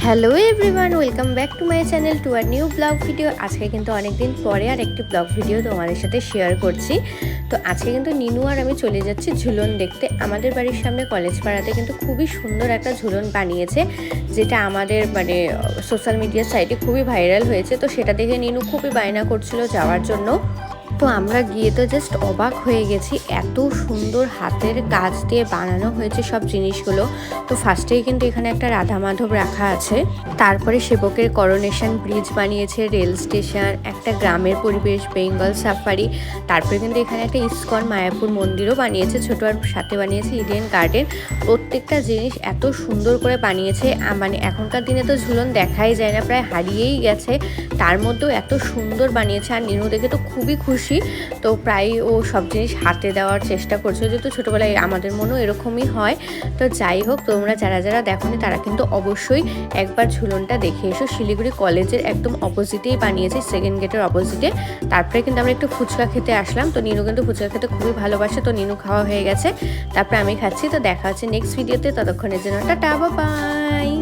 Hello everyone, welcome back to my channel to our new blog video. আজকে কিন্তু অনেকদিন পরে আর একটি ব্লগ ভিডিও তোমাদের সাথে শেয়ার করছি। তো আজকে কিন্তু নিনু আর আমি চলে যাচ্ছি ঝুলন দেখতে। আমাদের বাড়ির সামনে কলেজ পাড়াতে কিন্তু খুবই সুন্দর একটা ঝুলন বানিয়েছে, যেটা আমাদের সোশ্যাল মিডিয়ার সাইটে খুবই ভাইরাল হয়েছে। তো সেটা দেখে নিনু খুবই বায়না করছিল যাওয়ার জন্য। তো আমরা গিয়ে তো জাস্ট অবাক হয়ে গেছি, এত সুন্দর হাতের কাজ দিয়ে বানানো হয়েছে সব জিনিসগুলো। তো ফার্স্টেই কিন্তু এখানে একটা রাধা মাধব রাখা আছে, তারপরে সেবকের করোনেশন ব্রিজ বানিয়েছে, রেল স্টেশন, একটা গ্রামের পরিবেশ, বেঙ্গল সাফারি, তারপরে কিন্তু এখানে একটা ইস্কন মায়াপুর মন্দিরও বানিয়েছে ছোট, আর সাথে বানিয়েছে ইডেন গার্ডেন। প্রত্যেকটা জিনিস এত সুন্দর করে বানিয়েছে, এখনকার দিনে তো ঝুলন দেখাই যায় না, প্রায় হারিয়েই গেছে, তার মধ্যেও এত সুন্দর বানিয়েছে। আর নিনু দেখে তো খুবই খুশি। তো প্রায় ও সব জিনিস হাতে দেওয়ার চেষ্টা করছে, যেহেতু ছোটোবেলায় আমাদের মনেও এরকমই হয়। তো যাই হোক, তোমরা যারা যারা দেখোনি তারা কিন্তু অবশ্যই একবার ঝুলনটা দেখে এসো। শিলিগুড়ি কলেজের একদম অপোজিটেই বানিয়েছে, সেকেন্ড গেটের অপোজিটে। তারপরে কিন্তু আমরা একটু ফুচকা খেতে আসলাম। তো নিনু কিন্তু ফুচকা খেতে খুবই ভালোবাসে, তো নিনু খাওয়া হয়ে গেছে, তারপরে আমি খাচ্ছি। তো দেখা হচ্ছে নেক্সট ভিডিওতে, ততক্ষণের জন্য টাটা, বাই বাই।